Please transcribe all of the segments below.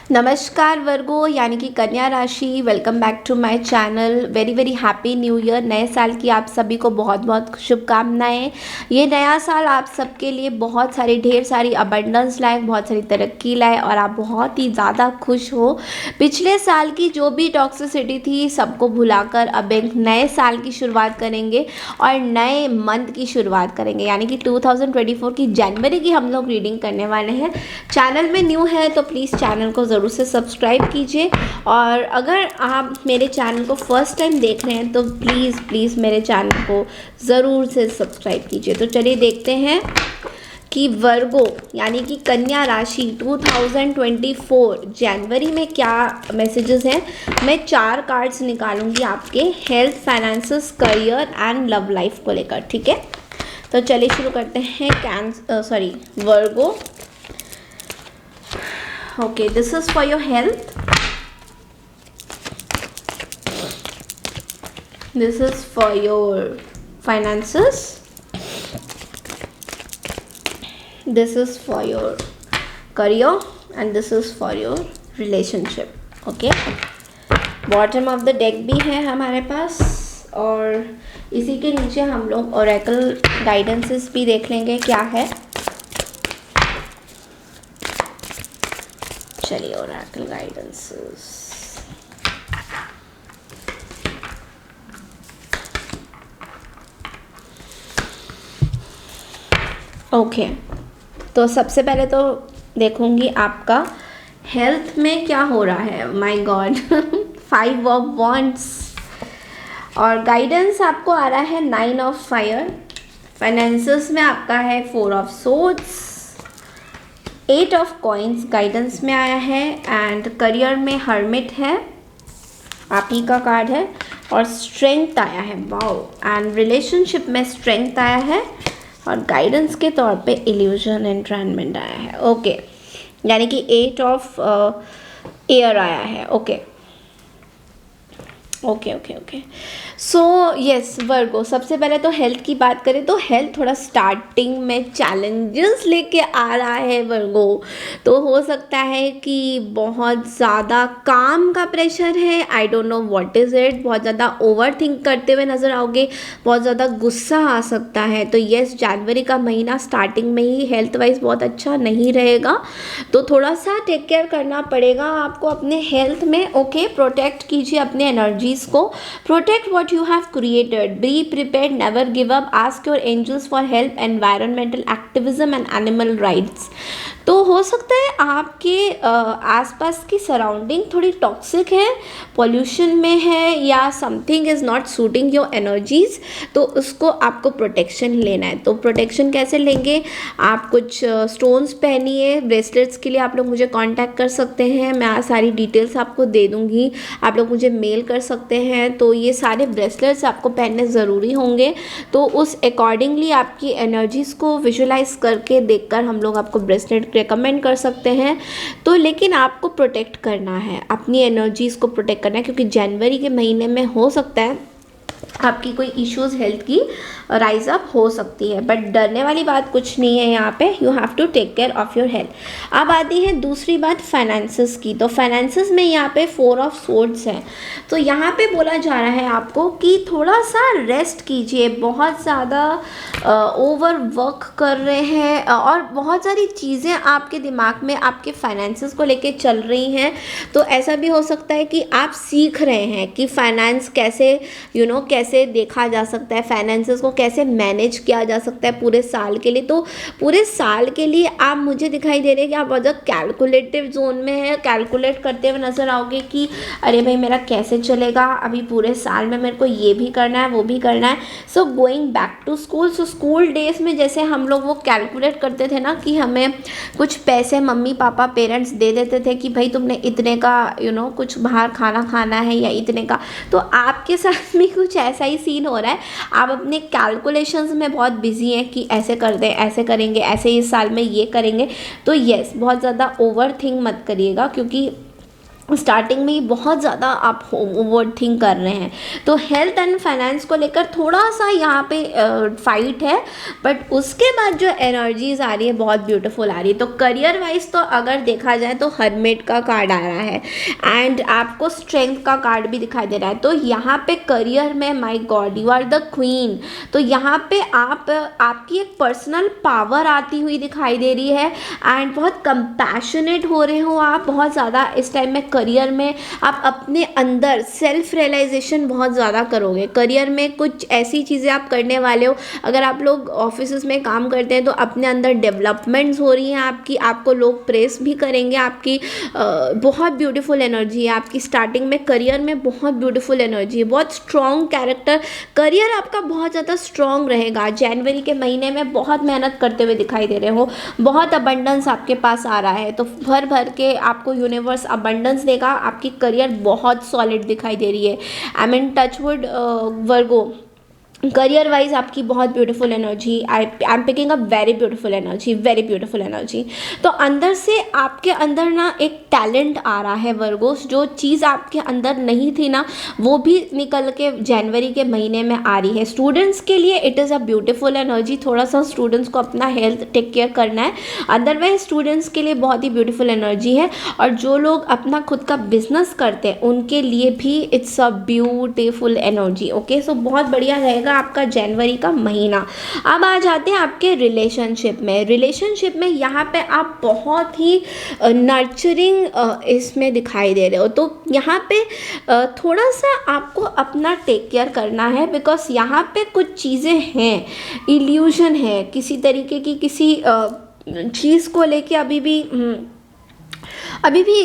नमस्कार वर्गो यानी कि कन्या राशि, welcome back to my channel. Very very happy new year. नए साल की आप सभी को बहुत बहुत शुभकामनाएं। ये नया साल आप सबके लिए बहुत सारी ढेर सारी अबंडेंस लाए, बहुत सारी तरक्की लाए और आप बहुत ही ज़्यादा खुश हो। पिछले साल की जो भी टॉक्सिसिटी थी सबको भुलाकर अब एक नए साल की शुरुआत करेंगे और नए मंथ की शुरुआत करेंगे, यानी कि 2024 की जनवरी की हम लोग रीडिंग करने वाले हैं। चैनल में न्यू है तो प्लीज़ चैनल को ज़रूर से सब्सक्राइब कीजिए, और अगर आप मेरे चैनल को फर्स्ट टाइम देख रहे हैं तो प्लीज़ प्लीज़ मेरे चैनल को ज़रूर से सब्सक्राइब कीजिए। तो चलिए देखते हैं कि वर्गो यानी कि कन्या राशि 2024 जनवरी में क्या मैसेजेस हैं। मैं 4 कार्ड्स निकालूंगी आपके health, finances, career and love life को लेकर, ठीक है। तो चलिए शुरू करते हैं। वर्गो, okay, this is for your health, this is for your finances, this is for your career and this is for your relationship, okay। Bottom of the deck भी है हमारे पास और इसी के नीचे हम लोग ओरेकल गाइडेंसेस भी देख लेंगे क्या है। चलिए ओरेकल गाइडेंसेस, ओके। तो सबसे पहले तो देखूंगी आपका हेल्थ में क्या हो रहा है। माय गॉड 5 ऑफ वॉन्ड्स और गाइडेंस आपको आ रहा है 9 ऑफ फायर। फाइनेंसेस में आपका है 4 of swords, 8 of coins guidance में आया है, एंड करियर में हर्मिट है, आप ही का कार्ड है, और स्ट्रेंथ आया है, वाओ। एंड रिलेशनशिप में स्ट्रेंथ आया है और गाइडेंस के तौर पे इल्यूजन एंट्राइनमेंट आया है, ओके। यानी कि 8 ऑफ एयर आया है, okay okay okay okay. So yes Virgo, सबसे पहले तो हेल्थ की बात करें तो हेल्थ थोड़ा स्टार्टिंग में चैलेंजेस लेके आ रहा है वर्गो। तो हो सकता है कि बहुत ज़्यादा काम का प्रेशर है, I don't know what is it. बहुत ज़्यादा ओवर थिंक करते हुए नज़र आओगे, बहुत ज़्यादा गुस्सा आ सकता है। तो यस, जनवरी का महीना स्टार्टिंग में ही हेल्थ वाइज बहुत अच्छा नहीं रहेगा, तो थोड़ा सा टेक केयर करना पड़ेगा आपको अपने हेल्थ में, ओके। प्रोटेक्ट कीजिए अपने एनर्जीज को, protect what you have created, be prepared, never give up, ask your angels for help, environmental activism and animal rights. तो हो सकता है आपके आसपास की सराउंडिंग थोड़ी टॉक्सिक है, पॉल्यूशन में है, या something is not shooting your energies, तो उसको आपको प्रोटेक्शन लेना है। तो प्रोटेक्शन कैसे लेंगे, आप कुछ स्टोन्स पहनिए। ब्रेसलेट्स के लिए आप लोग मुझे कांटेक्ट कर सकते हैं, मैं सारी डिटेल्स आपको दे दूँगी, आप लोग मुझे मेल कर सकते हैं। तो ये सारे ब्रेसलेट्स आपको पहनने ज़रूरी होंगे, तो उस अकॉर्डिंगली आपकी एनर्जीज़ को विजुलाइज करके देखकर हम लोग आपको ब्रेसलेट रेकमेंड कर सकते हैं। तो लेकिन आपको प्रोटेक्ट करना है, अपनी एनर्जीज़ को प्रोटेक्ट करना है, क्योंकि जनवरी के महीने में हो सकता है आपकी कोई इश्यूज़ हेल्थ की राइज अप हो सकती है, बट डरने वाली बात कुछ नहीं है यहाँ पे। You have to take care of your health. अब आती है दूसरी बात फाइनेंसेस की। तो फाइनेंसेस में यहाँ पे 4 ऑफ सोर्ड्स है, तो यहाँ पे बोला जा रहा है आपको कि थोड़ा सा रेस्ट कीजिए। बहुत ज़्यादा ओवर वर्क कर रहे हैं और बहुत सारी चीज़ें आपके दिमाग में आपके फाइनेंसेस को लेके चल रही हैं। तो ऐसा भी हो सकता है कि आप सीख रहे हैं कि फाइनेंस कैसे कैसे देखा जा सकता है, फाइनेंसेस को कैसे मैनेज किया जा सकता है पूरे साल के लिए। तो पूरे साल के लिए आप, मुझे दिखाई दे रहे हैं कि आप बहुत ज़्यादा कैलकुलेटिव जोन में है, कैलकुलेट करते हुए नज़र आओगे कि अरे भाई मेरा कैसे चलेगा, अभी पूरे साल में मेरे को ये भी करना है वो भी करना है। So going back to school, so school days में जैसे हम लोग वो कैलकुलेट करते थे ना कि हमें कुछ पैसे मम्मी पापा पेरेंट्स दे देते थे कि भाई तुमने इतने का कुछ बाहर खाना खाना है या इतने का, तो आपके साथ में कुछ ऐसा ही सीन हो रहा है। आप अपने कैलकुलेशंस में बहुत बिजी हैं कि ऐसे कर दें, ऐसे करेंगे, ऐसे इस साल में ये करेंगे। तो यस, बहुत ज़्यादा ओवर थिंक मत करिएगा, क्योंकि स्टार्टिंग में ही बहुत ज़्यादा आप ओवर थिंक कर रहे हैं। तो हेल्थ एंड फाइनेंस को लेकर थोड़ा सा यहाँ पे फाइट है, बट उसके बाद जो एनर्जीज आ रही है बहुत ब्यूटीफुल आ रही है। तो करियर वाइज तो अगर देखा जाए तो हर्मिट का कार्ड आ रहा है एंड आपको स्ट्रेंथ का कार्ड भी दिखाई दे रहा है। तो यहाँ पे करियर में my god you are the queen. तो यहाँ पे आपकी एक पर्सनल पावर आती हुई दिखाई दे रही है एंड बहुत कंपैशनेट हो रहे हो आप बहुत ज़्यादा इस टाइम में। करियर में आप अपने अंदर सेल्फ रियलाइजेशन बहुत ज़्यादा करोगे। करियर में कुछ ऐसी चीज़ें आप करने वाले हो, अगर आप लोग ऑफिस में काम करते हैं तो अपने अंदर डेवलपमेंट्स हो रही हैं आपकी, आपको लोग प्रेस भी करेंगे आपकी। बहुत ब्यूटीफुल एनर्जी है आपकी स्टार्टिंग में। करियर में बहुत ब्यूटीफुल एनर्जी है, बहुत स्ट्रॉन्ग कैरेक्टर। करियर आपका बहुत ज़्यादा स्ट्रॉन्ग रहेगा। जनवरी के महीने में बहुत मेहनत करते हुए दिखाई दे रहे हो, बहुत अबंडेंस आपके पास आ रहा है। तो भर भर के आपको यूनिवर्स अबंडेंस देगा। आपकी करियर बहुत सॉलिड दिखाई दे रही है। I mean touchwood Virgo, career wise आपकी बहुत beautiful energy. I am picking a very beautiful energy, very beautiful energy. तो अंदर से आपके अंदर ना एक टैलेंट आ रहा है वर्गोस, जो चीज़ आपके अंदर नहीं थी ना वो भी निकल के जनवरी के महीने में आ रही है। स्टूडेंट्स के लिए it is a beautiful energy. थोड़ा सा स्टूडेंट्स को अपना हेल्थ टेक केयर करना है, अदरवाइज स्टूडेंट्स के लिए बहुत ही ब्यूटीफुल एनर्जी है। और जो लोग अपना खुद का बिजनेस करते हैं उनके लिए भी it's a beautiful energy. Okay, so बहुत बढ़िया रहेगा आपका जनवरी का महीना। अब आ जाते हैं आपके रिलेशनशिप में। रिलेशनशिप में यहाँ पे आप बहुत ही नर्चरिंग इसमें दिखाई दे रहे हो। तो यहाँ पे थोड़ा सा आपको अपना टेक केयर करना है, बिकॉज यहाँ पे कुछ चीज़ें हैं, इल्यूजन है किसी तरीके की, किसी चीज़ को लेके अभी भी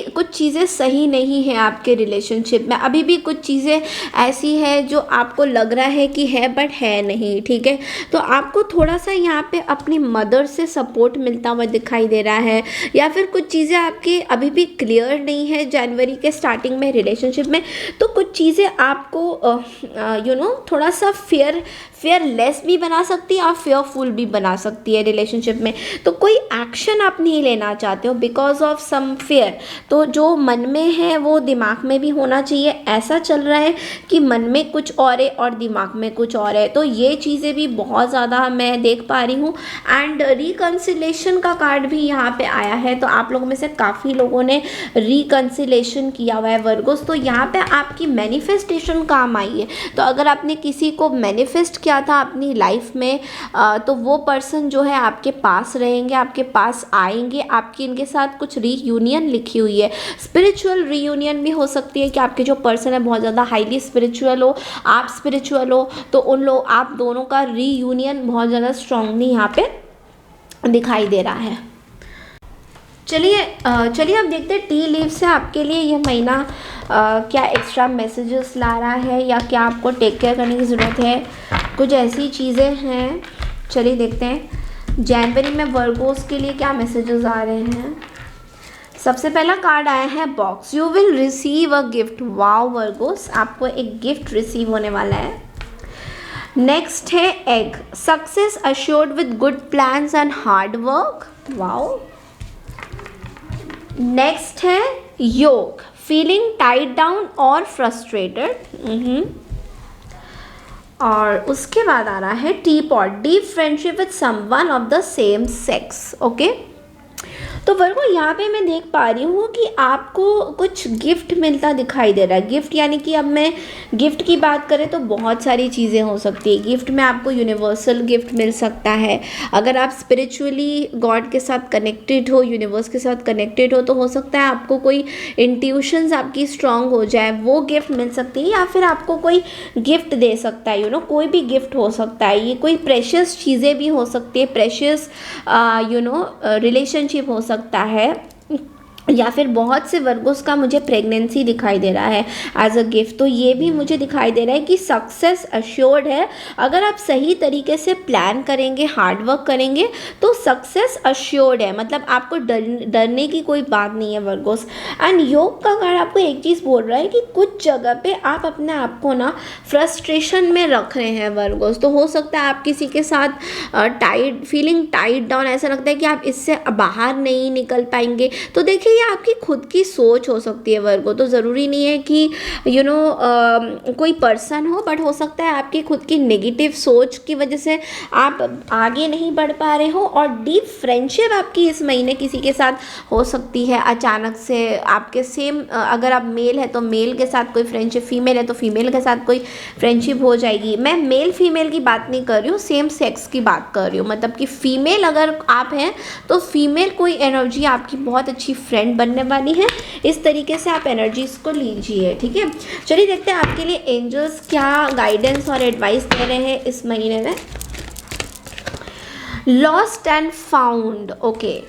कुछ चीज़ें सही नहीं है आपके रिलेशनशिप में। अभी भी कुछ चीज़ें ऐसी है जो आपको लग रहा है कि है बट है नहीं, ठीक है। तो आपको थोड़ा सा यहाँ पे अपनी मदर से सपोर्ट मिलता हुआ दिखाई दे रहा है, या फिर कुछ चीज़ें आपकी अभी भी क्लियर नहीं है जनवरी के स्टार्टिंग में रिलेशनशिप में। तो कुछ चीज़ें आपको थोड़ा सा फेयरलेस भी बना सकती है और फेयरफुल भी बना सकती है रिलेशनशिप में। तो कोई एक्शन आप नहीं लेना चाहते हो बिकॉज ऑफ सम फेयर। तो जो मन में है वो दिमाग में भी होना चाहिए। ऐसा चल रहा है कि मन में कुछ और है और दिमाग में कुछ और है। तो ये चीज़ें भी बहुत ज़्यादा मैं देख पा रही हूँ। एंड रिकन्सिलेशन का कार्ड भी यहाँ पे आया है। तो आप लोगों में से काफ़ी लोगों ने रिकन्सिलेशन किया हुआ है वर्गोस। तो यहाँ पे आपकी मैनिफेस्टेशन काम आई है। तो अगर आपने किसी को मैनिफेस्ट किया था अपनी लाइफ में, तो वो पर्सन जो है आपके पास रहेंगे, आपके पास आएंगे। आपकी इनके साथ कुछ रीयूनियन लिखी हुई है। स्पिरिचुअल रीयूनियन भी हो सकती है कि आपके जो पर्सन है बहुत ज़्यादा हाईली स्पिरिचुअल हो, आप स्पिरिचुअल हो, तो आप दोनों का रीयूनियन बहुत ज़्यादा स्ट्रांगली यहाँ पे दिखाई दे रहा है। चलिए अब देखते हैं टी लीव से आपके लिए ये महीना क्या एक्स्ट्रा मैसेजेस ला रहा है, या क्या आपको टेक केयर करने की ज़रूरत है। कुछ ऐसी चीज़ें हैं, चलिए देखते हैं जनवरी में वर्गोस के लिए क्या मैसेजेस आ रहे हैं। सबसे पहला कार्ड आया है box. You will receive a gift. Wow Virgo's, आपको एक गिफ्ट रिसीव होने वाला है। नेक्स्ट है egg. Success assured with good plans and hard work. Wow. Next है योग। फीलिंग टाइड डाउन और फ्रस्ट्रेटेड। और उसके बाद आ रहा है T pot. Deep friendship with someone of the same sex. Okay, तो वर्गो यहाँ पे मैं देख पा रही हूँ कि आपको कुछ गिफ्ट मिलता दिखाई दे रहा है। गिफ्ट यानी कि अब मैं गिफ्ट की बात करें तो बहुत सारी चीज़ें हो सकती है। गिफ्ट में आपको यूनिवर्सल गिफ्ट मिल सकता है। अगर आप स्पिरिचुअली गॉड के साथ कनेक्टेड हो, यूनिवर्स के साथ कनेक्टेड हो, तो हो सकता है आपको कोई इंट्यूशंस आपकी स्ट्रांग हो जाए, वो गिफ्ट मिल सकती है। या फिर आपको कोई गिफ्ट दे सकता है, कोई भी गिफ्ट हो सकता है। ये कोई प्रेशियस चीज़ें भी हो सकती है, प्रेशियस रिलेशनशिप हो सकता है, या फिर बहुत से वर्गोस का मुझे प्रेगनेंसी दिखाई दे रहा है एज अ गिफ्ट। तो ये भी मुझे दिखाई दे रहा है कि सक्सेस अश्योर्ड है। अगर आप सही तरीके से प्लान करेंगे, हार्ड वर्क करेंगे, तो सक्सेस अश्योर्ड है। मतलब आपको डरने की कोई बात नहीं है वर्गोस। एंड योग का कार्ड आपको एक चीज़ बोल रहा है कि कुछ जगह पे आप अपने आप को ना फ्रस्ट्रेशन में रख रहे हैं वर्गोस। तो हो सकता है आप किसी के साथ फीलिंग टाइड डाउन, ऐसा लगता है कि आप इससे बाहर नहीं निकल पाएंगे। तो देखिए ये आपकी खुद की सोच हो सकती है वर्गो। तो ज़रूरी नहीं है कि कोई पर्सन हो, बट हो सकता है आपकी खुद की नेगेटिव सोच की वजह से आप आगे नहीं बढ़ पा रहे हो। और डीप फ्रेंडशिप आपकी इस महीने किसी के साथ हो सकती है अचानक से। आपके सेम अगर आप मेल है तो मेल के साथ कोई फ्रेंडशिप, फीमेल है तो फीमेल के साथ कोई फ्रेंडशिप हो जाएगी। मैं मेल फीमेल की बात नहीं कर रही हूँ, सेम सेक्स की बात कर रही हूँ। मतलब कि फीमेल अगर आप हैं तो फीमेल कोई एनर्जी आपकी बहुत अच्छी फ्रेंड बनने वाली है। इस तरीके से आप एनर्जीज को लीजिए, ठीक है। चलिए देखते हैं आपके लिए एंजल्स क्या गाइडेंस और एडवाइस दे रहे हैं इस महीने में। Lost and found, okay.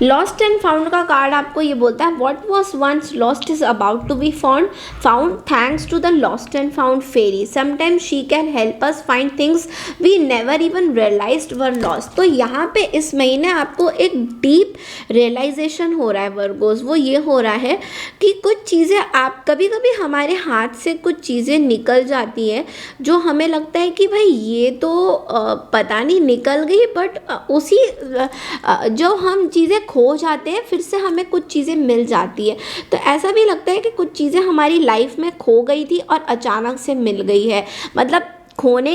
Lost and found का कार्ड आपको ये बोलता है what was once lost is about to be found thanks to the lost and found fairy. Sometimes she can help us find things we never even realised were lost. तो यहाँ पे इस महीने आपको एक डीप रियलाइजेशन हो रहा है वर्गोस। वो ये हो रहा है कि कुछ चीज़ें आप कभी कभी हमारे हाथ से कुछ चीज़ें निकल जाती है जो हमें लगता है कि भाई ये तो पता नहीं निकल गई, बट उसी जो हम चीज़ें खो जाते हैं फिर से हमें कुछ चीज़ें मिल जाती है। तो ऐसा भी लगता है कि कुछ चीज़ें हमारी लाइफ में खो गई थी और अचानक से मिल गई है। मतलब खोने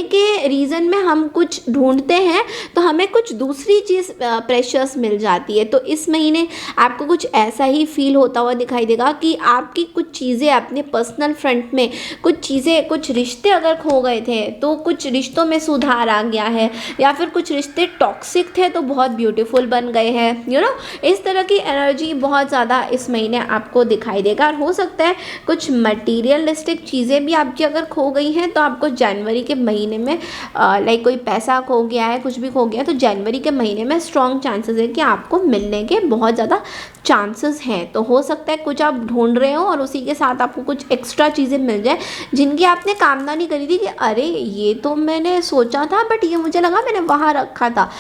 के रीज़न में हम कुछ ढूंढते हैं तो हमें कुछ दूसरी चीज़ प्रेशियस मिल जाती है। तो इस महीने आपको कुछ ऐसा ही फील होता हुआ दिखाई देगा कि आपकी कुछ चीज़ें अपने पर्सनल फ्रंट में, कुछ चीज़ें, कुछ रिश्ते अगर खो गए थे तो कुछ रिश्तों में सुधार आ गया है, या फिर कुछ रिश्ते टॉक्सिक थे तो बहुत ब्यूटीफुल बन गए हैं। इस तरह की एनर्जी बहुत ज़्यादा इस महीने आपको दिखाई देगा। और हो सकता है कुछ मटीरियलिस्टिक चीज़ें भी आपकी अगर खो गई हैं तो आपको जनवरी के महीने में लाइक कोई पैसा खो गया है, कुछ भी खो गया है, तो जनवरी के महीने में स्ट्रॉन्ग चांसेस है कि आपको मिलने के बहुत ज़्यादा चांसेस हैं। तो हो सकता है कुछ आप ढूंढ रहे हो और उसी के साथ आपको कुछ एक्स्ट्रा चीज़ें मिल जाए जिनकी आपने कामना नहीं करी थी कि अरे ये तो मैंने सोचा था बट ये मुझे लगा मैंने वहाँ रखा था।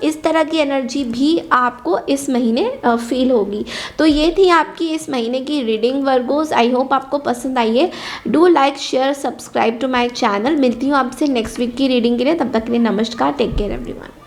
इस तरह की एनर्जी भी आपको इस महीने फील होगी। तो ये थी आपकी इस महीने की रीडिंग वर्गोस। आई होप आपको पसंद आई है। Do like, share, subscribe to my channel. मिलती हूँ आपसे नेक्स्ट वीक की रीडिंग के लिए। तब तक के लिए नमस्कार, टेक केयर एवरीवन।